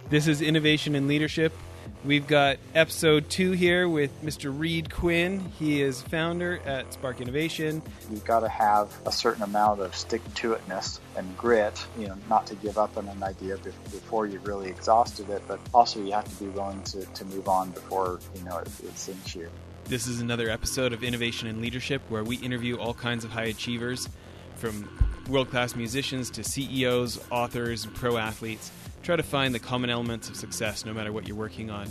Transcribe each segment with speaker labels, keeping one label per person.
Speaker 1: This is Innovation and Leadership. We've got episode 2 here with Mr. Reed Quinn. He is founder at Spark Innovation.
Speaker 2: You've got to have a certain amount of single-to-itness and grit, not to give up on an idea before you've really exhausted it, but also you have to be willing to move on before, it sinks you.
Speaker 1: This is another episode of Innovation and Leadership where we interview all kinds of high achievers, from world-class musicians to CEOs, authors, and pro athletes. Try to find the common elements of success no matter what you're working on.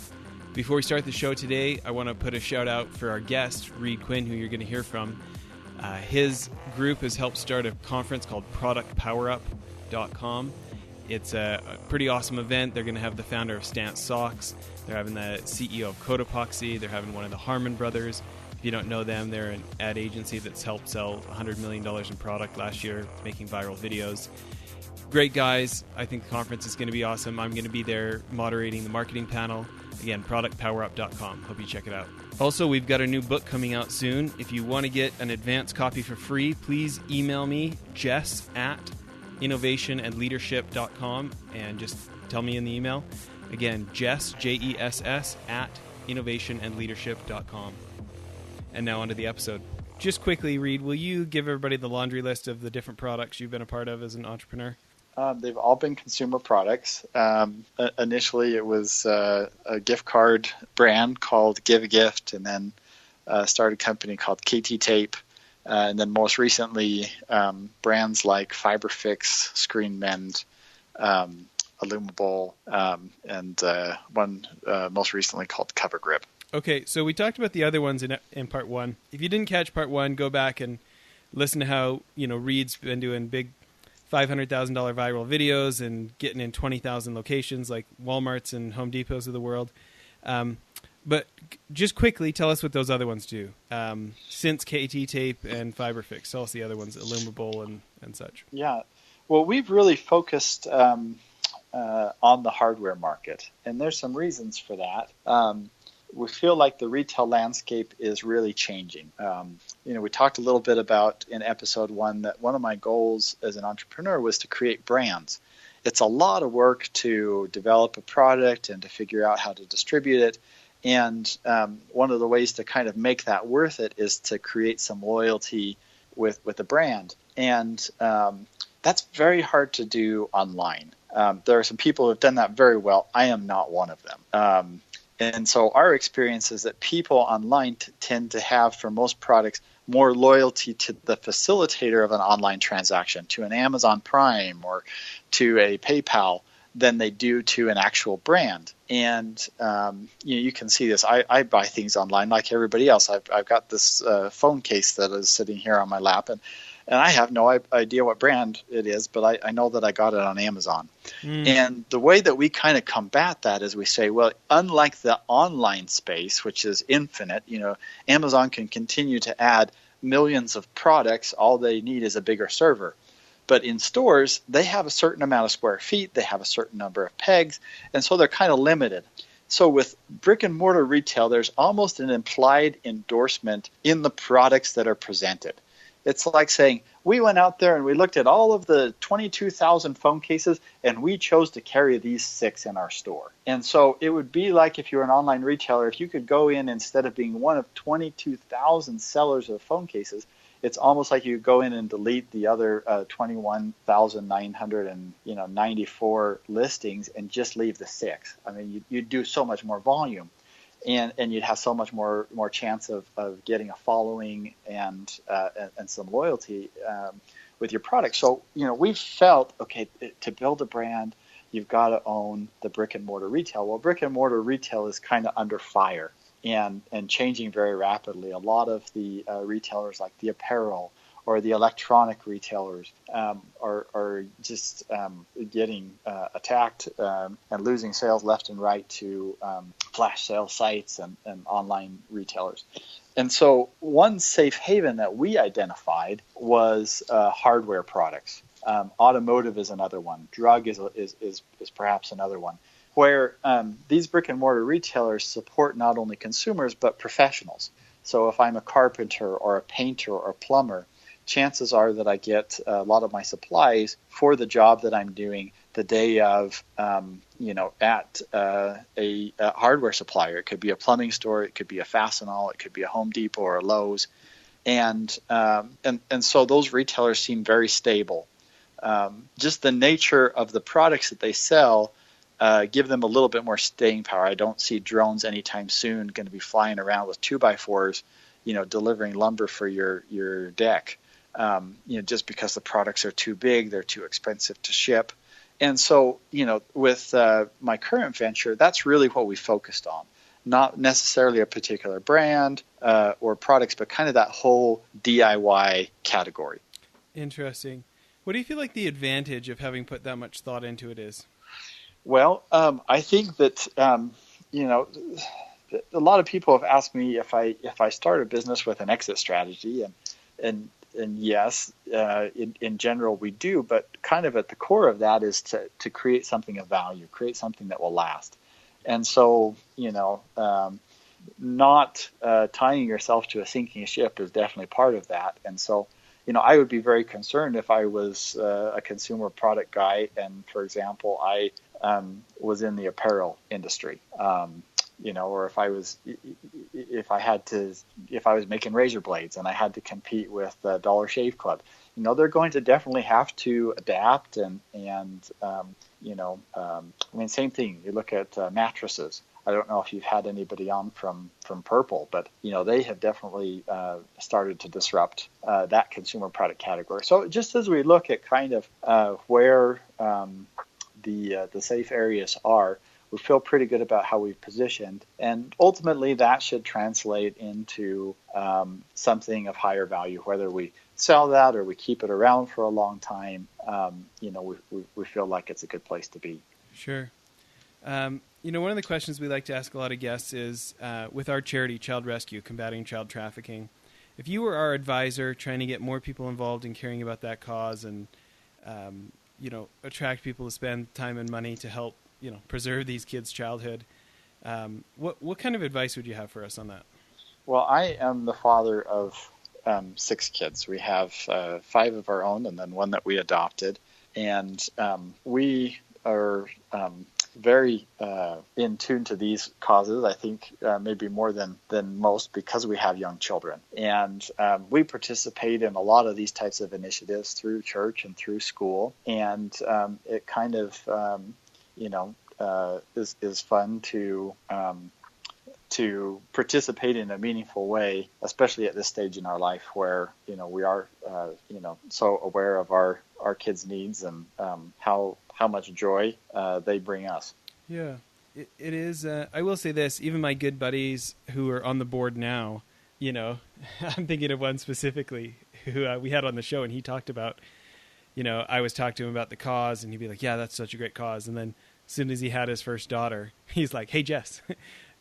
Speaker 1: Before we start the show today, I want to put a shout out for our guest, Reed Quinn, who you're going to hear from. His group has helped start a conference called productpowerup.com. It's a pretty awesome event. They're going to have the founder of Stance Socks. They're having the CEO of Code Epoxy. They're having one of the Harmon brothers. If you don't know them, they're an ad agency that's helped sell $100 million in product last year, making viral videos. Great guys. I think the conference is going to be awesome. I'm going to be there moderating the marketing panel. Again, productpowerup.com. Hope you check it out. Also, we've got a new book coming out soon. If you want to get an advance copy for free, please email me, jess@innovationandleadership.com, and just tell me in the email. Again, Jess, Jess, @innovationandleadership.com. And now onto the episode. Just quickly, Reed, will you give everybody the laundry list of the different products you've been a part of as an entrepreneur?
Speaker 2: They've all been consumer products. Initially, it was a gift card brand called Give a Gift, and then started a company called KT Tape. And then most recently, brands like FiberFix, Screen Mend, Illumable, and one most recently called Cover Grip.
Speaker 1: Okay, so we talked about the other ones in part 1. If you didn't catch part 1, go back and listen to how Reed's been doing big $500,000 viral videos and getting in 20,000 locations like Walmart's and Home Depot's of the world. But just quickly, tell us what those other ones do. Since KT Tape and FiberFix, tell us the other ones, Illumable and such.
Speaker 2: Yeah, well, we've really focused on the hardware market, and there's some reasons for that. We feel like the retail landscape is really changing. We talked a little bit about in episode 1 that one of my goals as an entrepreneur was to create brands. It's a lot of work to develop a product and to figure out how to distribute it. And one of the ways to kind of make that worth it is to create some loyalty with the brand. And that's very hard to do online. There are some people who have done that very well. I am not one of them. And so our experience is that people online tend to have, for most products, more loyalty to the facilitator of an online transaction, to an Amazon Prime or to a PayPal, than they do to an actual brand. And you can see this. I buy things online like everybody else. I've got this phone case that is sitting here on my lap, and I have no idea what brand it is, but I know that I got it on Amazon. And the way that we kind of combat that is we say, well, unlike the online space, which is infinite, Amazon can continue to add millions of products. All they need is a bigger server. But in stores, they have a certain amount of square feet. They have a certain number of pegs, and so they're kind of limited. So with brick and mortar retail, there's almost an implied endorsement in the products that are presented. It's like saying, we went out there and we looked at all of the 22,000 phone cases, and we chose to carry these 6 in our store. And so it would be like if you were an online retailer, if you could go in instead of being one of 22,000 sellers of phone cases, it's almost like you go in and delete the other 21,994 listings and just leave the 6. I mean, you'd do so much more volume. And you'd have so much more chance of getting a following and some loyalty with your product. So, we felt, okay, to build a brand, you've got to own the brick and mortar retail. Well, brick and mortar retail is kind of under fire and changing very rapidly. A lot of the retailers like the apparel or the electronic retailers are just getting attacked and losing sales left and right to flash sale sites and online retailers. And so one safe haven that we identified was hardware products. Automotive is another one. Drug is perhaps another one, where these brick and mortar retailers support not only consumers but professionals. So if I'm a carpenter or a painter or a plumber, chances are that I get a lot of my supplies for the job that I'm doing the day of, at a hardware supplier. It could be a plumbing store, it could be a Fastenal, it could be a Home Depot or a Lowe's, and so those retailers seem very stable. Just the nature of the products that they sell give them a little bit more staying power. I don't see drones anytime soon going to be flying around with 2x4s, delivering lumber for your deck. Just because the products are too big, they're too expensive to ship. And so, with my current venture, that's really what we focused on. Not necessarily a particular brand or products, but kind of that whole DIY category.
Speaker 1: Interesting. What do you feel like the advantage of having put that much thought into it is?
Speaker 2: Well, I think that, a lot of people have asked me if I start a business with an exit strategy, and yes, in general we do, but kind of at the core of that is to create something of value, create something that will last. And so, not tying yourself to a sinking ship is definitely part of that. And so, I would be very concerned if I was a consumer product guy, and for example, I was in the apparel industry. Or if I was making razor blades and I had to compete with Dollar Shave Club, they're going to definitely have to adapt and same thing. You look at mattresses. I don't know if you've had anybody on from Purple, but they have definitely started to disrupt that consumer product category. So just as we look at kind of where the safe areas are, we feel pretty good about how we've positioned, and ultimately that should translate into something of higher value, whether we sell that or we keep it around for a long time. We feel like it's a good place to be.
Speaker 1: Sure. One of the questions we like to ask a lot of guests is, with our charity, Child Rescue, combating child trafficking, if you were our advisor trying to get more people involved in caring about that cause and, attract people to spend time and money to help, preserve these kids' childhood, what kind of advice would you have for us on that?
Speaker 2: Well, I am the father of 6 kids. We have 5 of our own and then one that we adopted. And we are very in tune to these causes, I think maybe more than most, because we have young children. And we participate in a lot of these types of initiatives through church and through school. And it kind of, is fun to participate in a meaningful way, especially at this stage in our life where, we are, so aware of our kids' needs and how much joy they bring us.
Speaker 1: Yeah, it is. I will say this, even my good buddies who are on the board now, I'm thinking of one specifically who we had on the show, and he talked about, I was talking to him about the cause, and he'd be like, yeah, that's such a great cause. And then as soon as he had his first daughter, he's like, hey, Jess,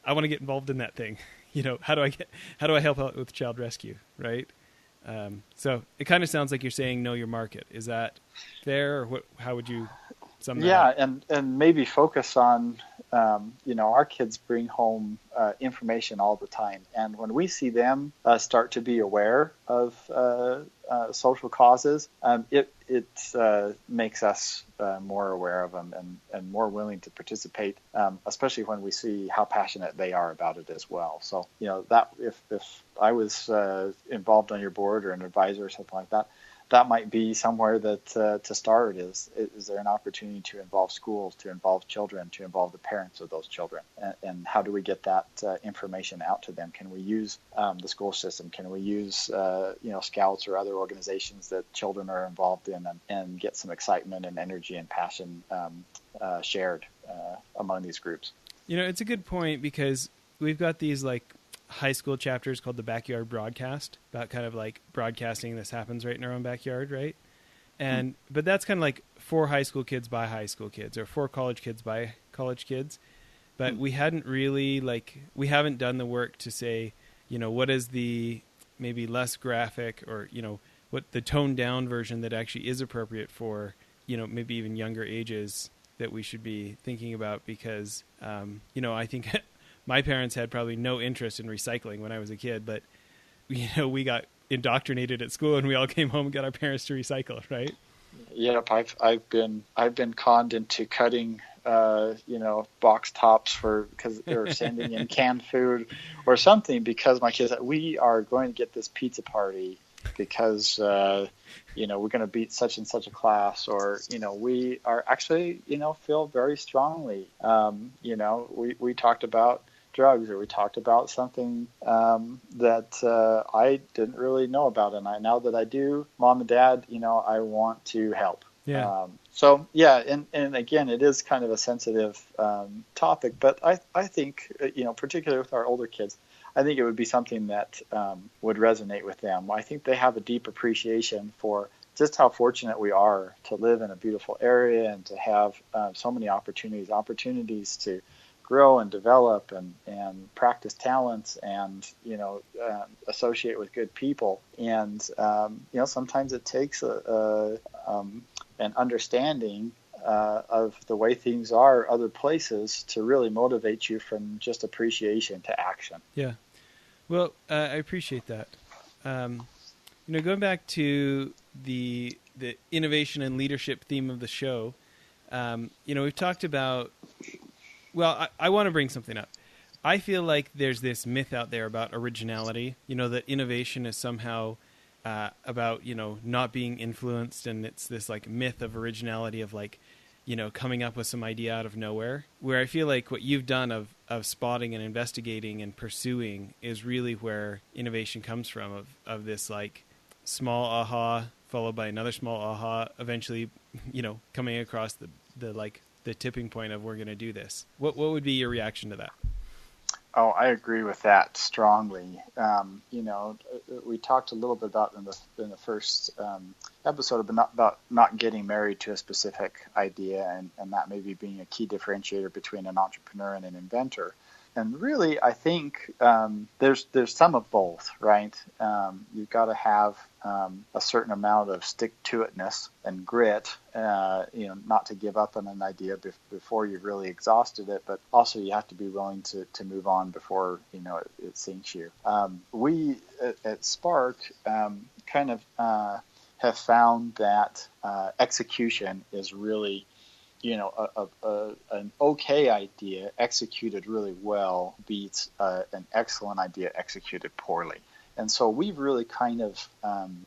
Speaker 1: I want to get involved in that thing. How do I help out with child rescue? Right. So it kind of sounds like you're saying, know your market. Is that fair, or how would you sum that up?
Speaker 2: Yeah. And maybe focus on, our kids bring home information all the time. And when we see them start to be aware of social causes, it makes us more aware of them and more willing to participate, especially when we see how passionate they are about it as well. So, that if I was involved on your board or an advisor or something like that, that might be somewhere that to start. Is there an opportunity to involve schools, to involve children, to involve the parents of those children, and how do we get that information out to them? Can we use the school system? Can we use scouts or other organizations that children are involved in, and get some excitement and energy and passion shared among these groups?
Speaker 1: It's a good point, because we've got these high school chapters called the Backyard Broadcast, about kind of broadcasting this happens right in our own backyard, right? And but that's kind of for high school kids by high school kids, or for college kids by college kids. But we hadn't really we haven't done the work to say, what is the maybe less graphic, or what the toned down version that actually is appropriate for maybe even younger ages that we should be thinking about, because I think my parents had probably no interest in recycling when I was a kid, but we got indoctrinated at school, and we all came home and got our parents to recycle, right?
Speaker 2: Yep, I've been conned into cutting box tops because they're sending in canned food or something, because my kids, we are going to get this pizza party because we're going to beat such and such a class, or we are actually feel very strongly. We talked about drugs, or we talked about something that I didn't really know about, and now that I do, Mom and Dad, I want to help.
Speaker 1: Yeah.
Speaker 2: So yeah, and again, it is kind of a sensitive topic, but I think particularly with our older kids, I think it would be something that would resonate with them. I think they have a deep appreciation for just how fortunate we are to live in a beautiful area and to have so many opportunities to grow and develop and practice talents and associate with good people. And sometimes it takes an understanding of the way things are other places to really motivate you from just appreciation to action.
Speaker 1: Yeah. Well, I appreciate that. Going back to the innovation and leadership theme of the show, we've talked about. Well, I want to bring something up. I feel like there's this myth out there about originality. That innovation is somehow about not being influenced, and it's this like myth of originality of like coming up with some idea out of nowhere, where I feel like what you've done of spotting and investigating and pursuing is really where innovation comes from, of this like small aha followed by another small aha, eventually coming across the tipping point of we're going to do this. What would be your reaction to that?
Speaker 2: Oh, I agree with that strongly. We talked a little bit about in the first episode about not getting married to a specific idea, and that maybe being a key differentiator between an entrepreneur and an inventor. And really, I think there's some of both, right? You've got to have a certain amount of stick-to-itness and grit, not to give up on an idea before you've really exhausted it, but also you have to be willing to move on before it sinks you. We at Spark kind of have found that execution is really an okay idea executed really well beats an excellent idea executed poorly. And so we've really kind of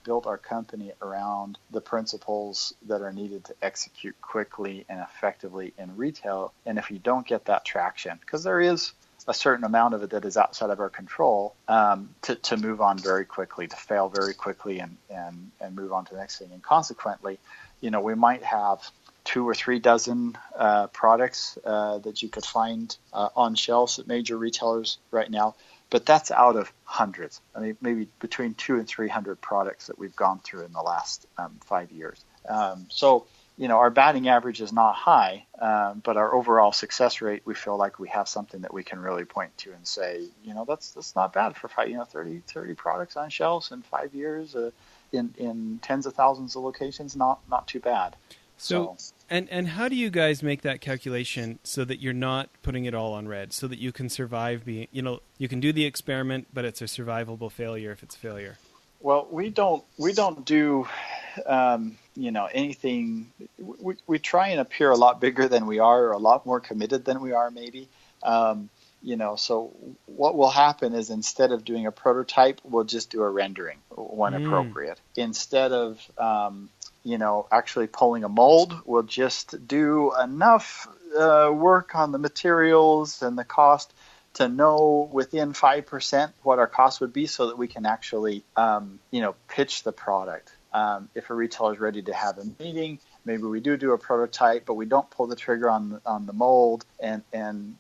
Speaker 2: built our company around the principles that are needed to execute quickly and effectively in retail. And if you don't get that traction, because there is a certain amount of it that is outside of our control, to move on very quickly, to fail very quickly and move on to the next thing. And consequently, we might have 2 or 3 dozen products that you could find on shelves at major retailers right now, but that's out of hundreds. I mean, maybe between 200 and 300 products that we've gone through in the last 5 years. So our batting average is not high, but our overall success rate, we feel like we have something that we can really point to and say, that's not bad for 30 products on shelves in 5 years, in tens of thousands of locations, not too bad.
Speaker 1: So and how do you guys make that calculation so that you're not putting it all on red, so that you can survive being, you can do the experiment, but it's a survivable failure if it's a failure?
Speaker 2: Well, we don't do anything. We try and appear a lot bigger than we are, or a lot more committed than we are, maybe. So what will happen is, instead of doing a prototype, we'll just do a rendering when appropriate. Instead of actually pulling a mold, we'll just do enough work on the materials and the cost to know within 5% what our cost would be, so that we can actually, pitch the product. If a retailer is ready to have a meeting, maybe we do a prototype, but we don't pull the trigger on the mold and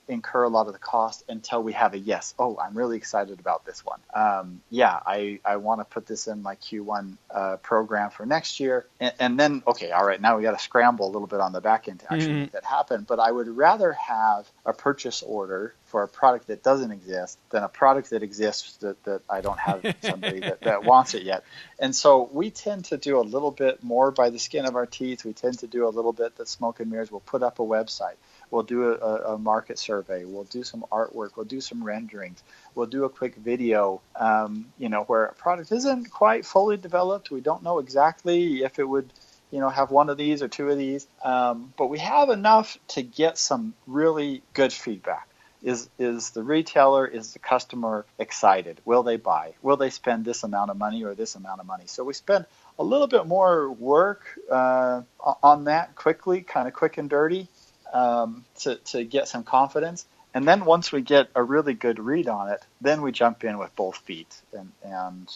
Speaker 2: incur a lot of the cost until we have a yes. Oh, I'm really excited about this one. I want to put this in my Q1 program for next year. And then, okay, all right, now we got to scramble a little bit on the back end to actually make that happen. But I would rather have a purchase order for a product that doesn't exist than a product that exists that I don't have somebody that wants it yet. And so we tend to do a little bit more by the skin of our teeth. We tend to do a little bit that smoke and mirrors. We'll put up a website. We'll do a market survey. We'll do some artwork. We'll do some renderings. We'll do a quick video, where a product isn't quite fully developed. We don't know exactly if it would have one of these or two of these. But we have enough to get some really good feedback. Is the retailer, is the customer excited? Will they buy? Will they spend this amount of money or this amount of money? So we spend a little bit more work on that quickly, kind of quick and dirty, to get some confidence. And then once we get a really good read on it, then we jump in with both feet and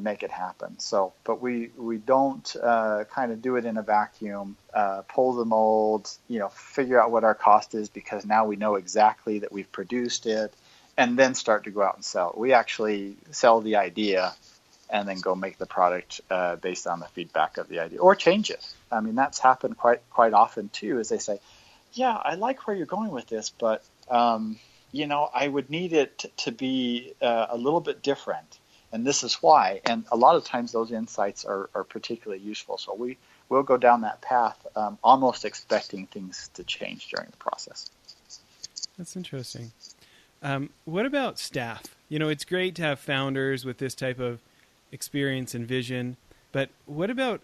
Speaker 2: make it happen. So, but we don't kind of do it in a vacuum, pull the mold, figure out what our cost is, because now we know exactly that we've produced it, and then start to go out and sell it. We actually sell the idea and then go make the product based on the feedback of the idea, or change it. I mean, that's happened quite often too, is they say, yeah, I like where you're going with this, but I would need it to be a little bit different, and this is why. And a lot of times those insights are particularly useful. So we'll go down that path, almost expecting things to change during the process.
Speaker 1: That's interesting. What about staff? It's great to have founders with this type of experience and vision, but what about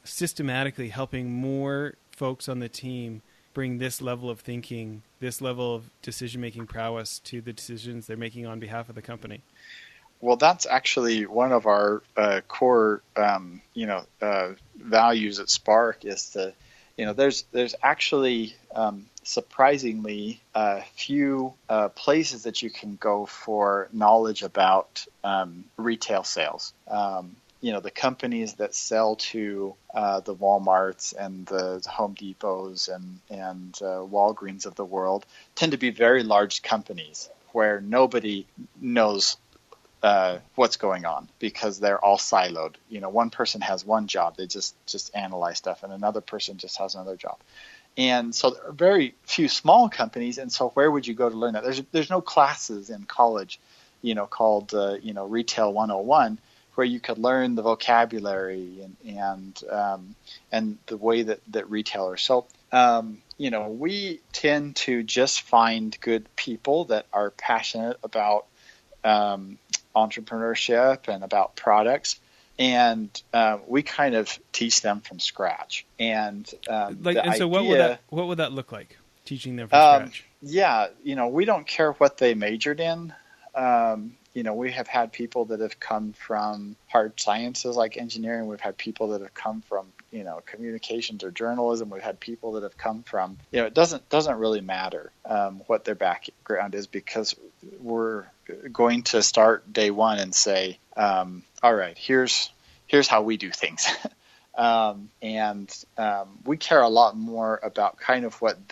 Speaker 1: systematically helping more folks on the team bring this level of thinking, this level of decision-making prowess to the decisions they're making on behalf of the company?
Speaker 2: Well, that's actually one of our core, values at Spark, is to, there's actually surprisingly few places that you can go for knowledge about retail sales. The companies that sell to the Walmarts and the Home Depots and Walgreens of the world tend to be very large companies where nobody knows what's going on, because they're all siloed. One person has one job, they just analyze stuff, and another person just has another job. And so there are very few small companies, and so where would you go to learn that? There's no classes in college, called Retail 101, where you could learn the vocabulary and the way that retailers. So, we tend to just find good people that are passionate about entrepreneurship and about products, and we kind of teach them from scratch. And
Speaker 1: so what would that look like, teaching them from scratch?
Speaker 2: Yeah, we don't care what they majored in. We have had people that have come from hard sciences like engineering. We've had people that have come from, communications or journalism. We've had people that have come from, it doesn't really matter what their background is, because we're going to start day one and say, all right, here's how we do things. We care a lot more about kind of what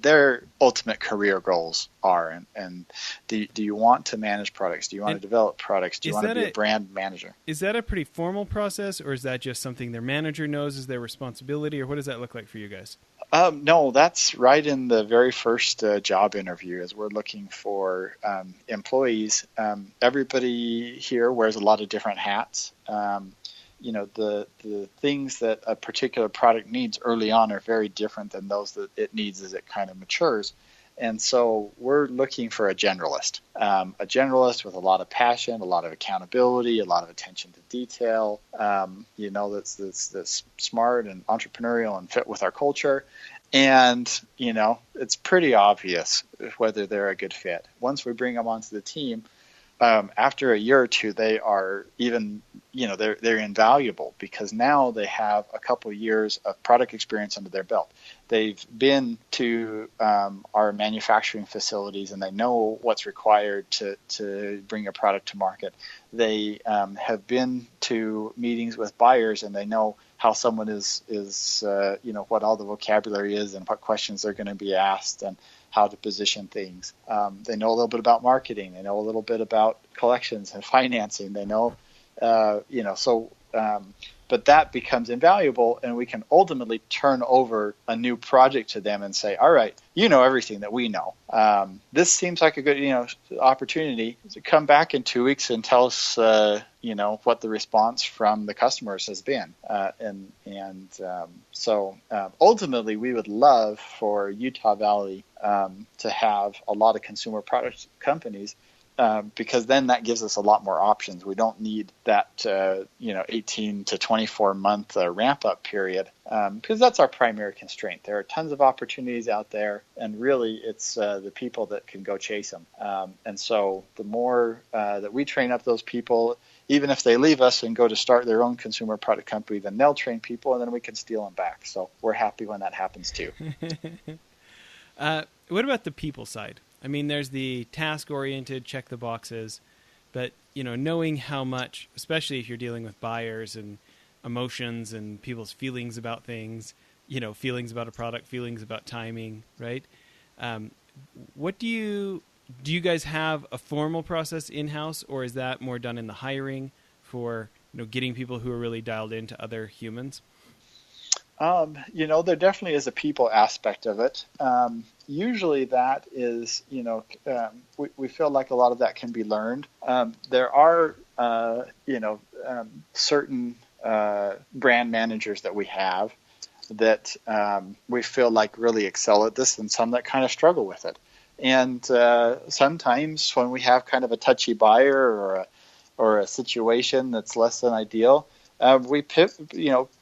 Speaker 2: their ultimate career goals are, and do you want to manage products? Do you want to develop products? Do you want to be a brand manager?
Speaker 1: Is that a pretty formal process, or is that just something their manager knows is their responsibility, or what does that look like for you guys?
Speaker 2: No, that's right in the very first job interview, as we're looking for employees. Everybody here wears a lot of different hats. The things that a particular product needs early on are very different than those that it needs as it kind of matures. And so we're looking for a generalist with a lot of passion, a lot of accountability, a lot of attention to detail, that's smart and entrepreneurial and fit with our culture. And, it's pretty obvious whether they're a good fit. Once we bring them onto the team, after a year or two, they are even, they're invaluable, because now they have a couple of years of product experience under their belt. They've been to our manufacturing facilities, and they know what's required to bring a product to market. They have been to meetings with buyers, and they know how someone is what all the vocabulary is and what questions they're going to be asked and how to position things. They know a little bit about marketing. They know a little bit about collections and financing. They know, but that becomes invaluable, and we can ultimately turn over a new project to them and say, all right, everything that we know. This seems like a good, opportunity to come back in 2 weeks and tell us, what the response from the customers has been. So ultimately, we would love for Utah Valley to have a lot of consumer product companies because then that gives us a lot more options. We don't need that 18 to 24 month ramp up period, because that's our primary constraint. There are tons of opportunities out there, and really it's the people that can go chase them. And so the more that we train up those people, even if they leave us and go to start their own consumer product company, then they'll train people, and then we can steal them back. So we're happy when that happens too.
Speaker 1: What about the people side? I mean, there's the task-oriented, check the boxes, but, knowing how much, especially if you're dealing with buyers and emotions and people's feelings about things, feelings about a product, feelings about timing, right? What do you guys have a formal process in-house, or is that more done in the hiring for, getting people who are really dialed into other humans?
Speaker 2: There definitely is a people aspect of it. Usually that is, we feel like a lot of that can be learned. There are, certain brand managers that we have that we feel like really excel at this, and some that kind of struggle with it. And sometimes when we have kind of a touchy buyer or a situation that's less than ideal, we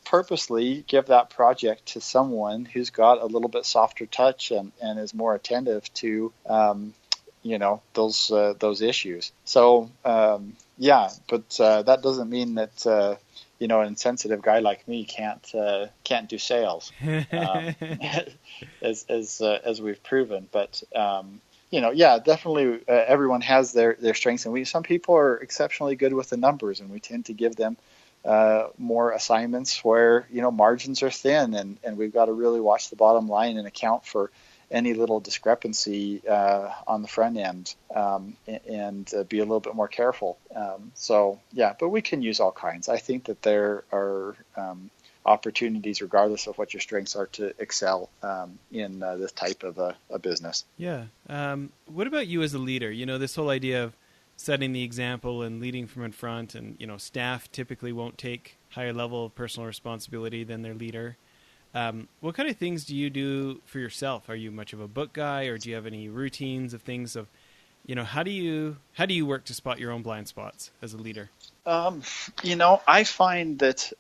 Speaker 2: purposely give that project to someone who's got a little bit softer touch and is more attentive to those issues. So but that doesn't mean that an insensitive guy like me can't do sales, as we've proven. But definitely everyone has their strengths, and some people are exceptionally good with the numbers, and we tend to give them more assignments where margins are thin, and we've got to really watch the bottom line and account for any little discrepancy on the front end, and be a little bit more careful. But we can use all kinds. I think that there are opportunities, regardless of what your strengths are, to excel in this type of a business.
Speaker 1: Yeah. What about you as a leader? This whole idea of setting the example and leading from in front, and staff typically won't take higher level of personal responsibility than their leader. What kind of things do you do for yourself? Are you much of a book guy, or do you have any routines of things of, how do you work to spot your own blind spots as a leader?
Speaker 2: I find that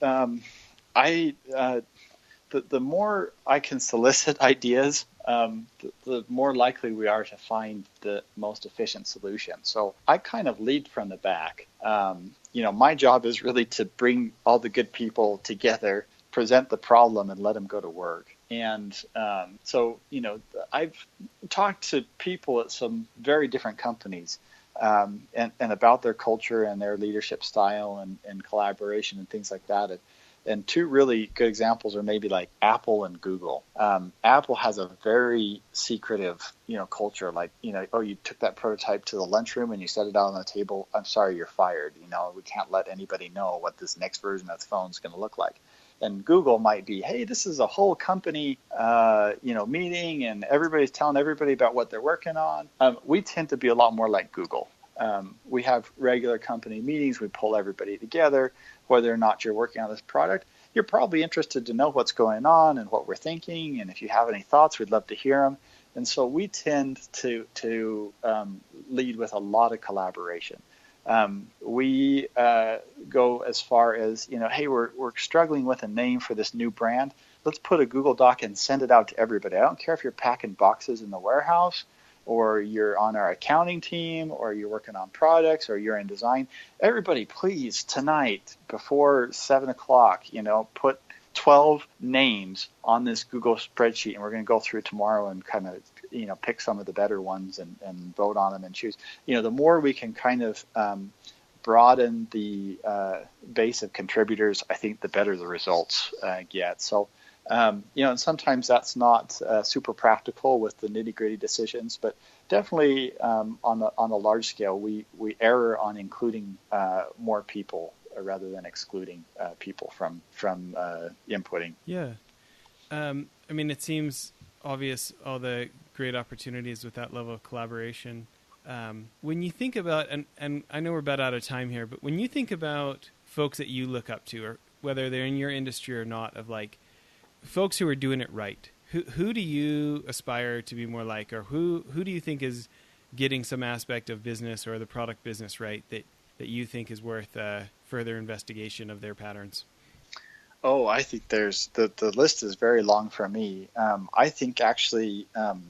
Speaker 2: the more I can solicit ideas, the more likely we are to find the most efficient solution. So I kind of lead from the back. My job is really to bring all the good people together, present the problem, and let them go to work. And I've talked to people at some very different companies, and about their culture and their leadership style and collaboration and things like that. And two really good examples are maybe like Apple and Google. Apple has a very secretive, culture. Like, you took that prototype to the lunchroom and you set it out on the table. I'm sorry, you're fired. We can't let anybody know what this next version of the phone is going to look like. And Google might be, hey, this is a whole company, meeting, and everybody's telling everybody about what they're working on. We tend to be a lot more like Google. We have regular company meetings. We pull everybody together, whether or not you're working on this product. You're probably interested to know what's going on and what we're thinking. And if you have any thoughts, we'd love to hear them. And so we tend to lead with a lot of collaboration. We go as far as, hey, we're struggling with a name for this new brand. Let's put a Google Doc and send it out to everybody. I don't care if you're packing boxes in the warehouse, or you're on our accounting team, or you're working on products, or you're in design. Everybody, please, tonight before 7 o'clock, put 12 names on this Google spreadsheet, and we're going to go through tomorrow and kind of, pick some of the better ones and vote on them and choose. The more we can kind of broaden the base of contributors, I think the better the results get. So, and sometimes that's not super practical with the nitty-gritty decisions, but definitely on a large scale, we err on including more people rather than excluding people from inputting.
Speaker 1: Yeah. It seems obvious, all the great opportunities with that level of collaboration. When you think about, and I know we're about out of time here, but when you think about folks that you look up to, or whether they're in your industry or not, of like folks who are doing it right, who do you aspire to be more like, or who do you think is getting some aspect of business or the product business right that you think is worth further investigation of their patterns?
Speaker 2: Oh, I think the list is very long for me. I think actually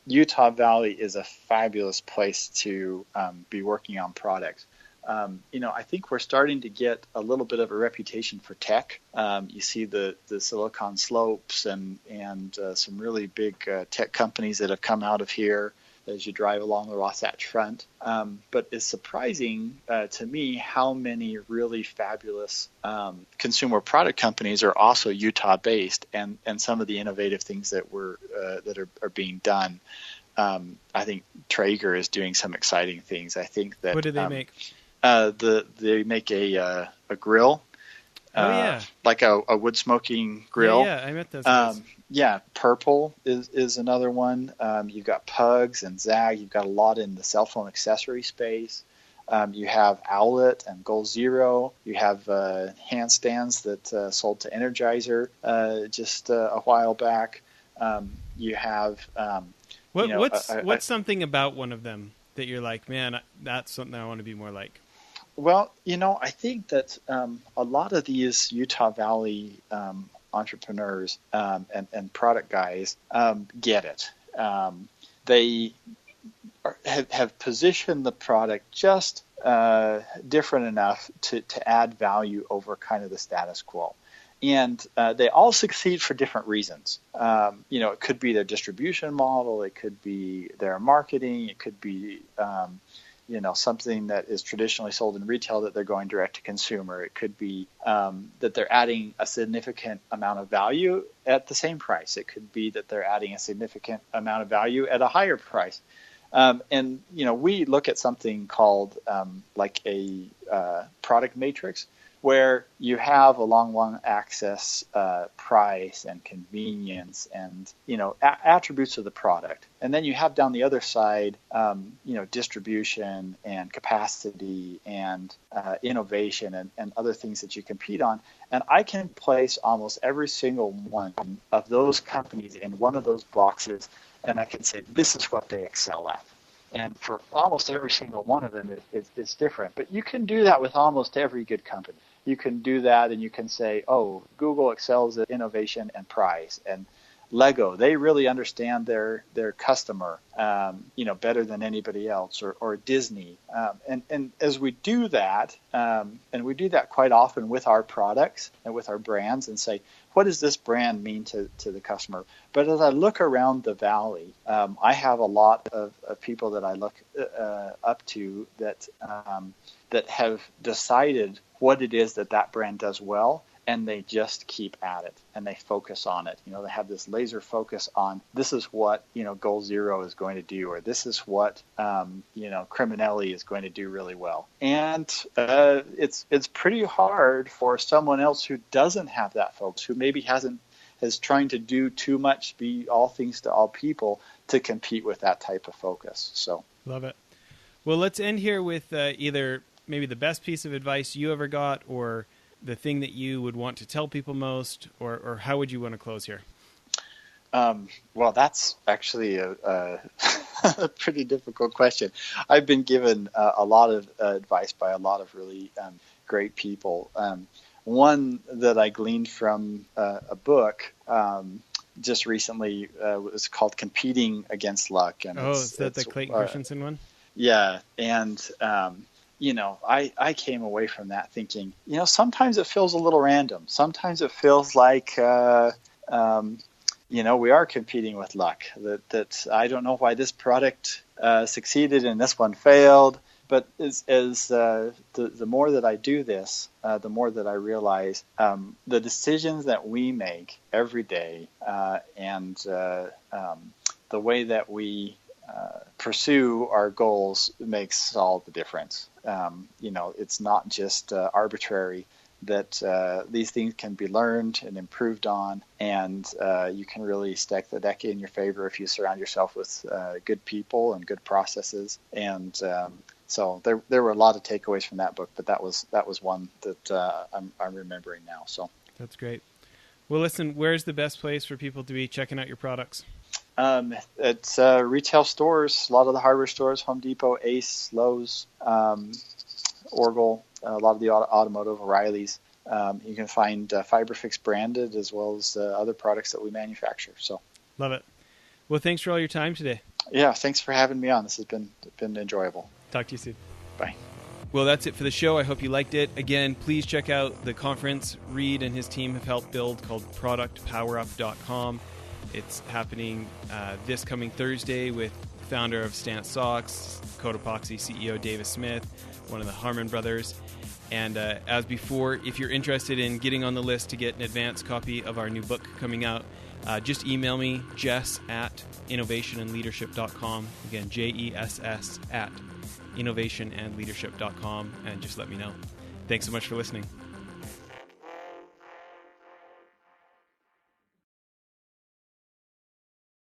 Speaker 2: Utah Valley is a fabulous place to be working on products. I think we're starting to get a little bit of a reputation for tech. You see the Silicon Slopes and some really big tech companies that have come out of here as you drive along the Wasatch Front. But it's surprising to me how many really fabulous consumer product companies are also Utah-based, and some of the innovative things that are being done. I think Traeger is doing some exciting things. I think that
Speaker 1: what do they make?
Speaker 2: They make a grill. Like a wood smoking grill.
Speaker 1: Yeah, I met those guys.
Speaker 2: Purple is another one. You've got Pugs and Zag. You've got a lot in the cell phone accessory space. You have Owlet and Goal Zero. You have handstands that sold to Energizer just a while back. You have
Speaker 1: what's something about one of them that you're like, man, that's something I want to be more like?
Speaker 2: Well, I think that a lot of these Utah Valley entrepreneurs and product guys get it. They have positioned the product just different enough to add value over kind of the status quo. And they all succeed for different reasons. It could be their distribution model. It could be their marketing. It could be something that is traditionally sold in retail that they're going direct to consumer. It could be that they're adding a significant amount of value at the same price. It could be that they're adding a significant amount of value at a higher price. We look at something called like a product matrix, where you have a long access price and convenience and attributes of the product, and then you have down the other side distribution and capacity and innovation and other things that you compete on. And I can place almost every single one of those companies in one of those boxes, and I can say this is what they excel at. And for almost every single one of them, it's different. But you can do that with almost every good company. You can do that, and you can say, oh, Google excels at innovation and price. And Lego, they really understand their customer, better than anybody else, or Disney. And as we do that, and we do that quite often with our products and with our brands, and say, what does this brand mean to the customer? But as I look around the valley, I have a lot of people that I look up to that have decided what it is that brand does well, and they just keep at it and they focus on it. They have this laser focus on this is what Goal Zero is going to do, or this is what Criminelli is going to do really well. And it's pretty hard for someone else who doesn't have that focus, who maybe is trying to do too much, be all things to all people, to compete with that type of focus. So
Speaker 1: love it. Well, let's end here with either maybe the best piece of advice you ever got, or the thing that you would want to tell people most, or how would you want to close here?
Speaker 2: Well, that's actually a pretty difficult question. I've been given a lot of advice by a lot of really great people. One that I gleaned from a book just recently was called Competing Against Luck. And
Speaker 1: is that the Clayton Christensen one?
Speaker 2: Yeah, and I came away from that thinking, sometimes it feels a little random. Sometimes it feels like, we are competing with luck. That I don't know why this product succeeded and this one failed. But as the more that I do this, the more that I realize the decisions that we make every day and the way that we pursue our goals makes all the difference. It's not just arbitrary, that these things can be learned and improved on, and you can really stack the deck in your favor if you surround yourself with good people and good processes. And so there were a lot of takeaways from that book, but that was one that I'm remembering now. So
Speaker 1: that's great. Well, listen, where's the best place for people to be checking out your products?
Speaker 2: It's retail stores, a lot of the hardware stores, Home Depot, Ace, Lowe's, Orgill, a lot of the automotive, O'Reilly's. You can find FiberFix branded as well as other products that we manufacture. So,
Speaker 1: love it. Well, thanks for all your time today.
Speaker 2: Yeah, thanks for having me on. This has been enjoyable.
Speaker 1: Talk to you soon.
Speaker 2: Bye.
Speaker 1: Well, that's it for the show. I hope you liked it. Again, please check out the conference Reed and his team have helped build called productpowerup.com. It's happening this coming Thursday with founder of Stance Socks, Cotopaxi CEO Davis Smith, one of the Harmon brothers. And as before, if you're interested in getting on the list to get an advance copy of our new book coming out, just email me, jess@innovationandleadership.com. Again, JESS @innovationandleadership.com, and just let me know. Thanks so much for listening.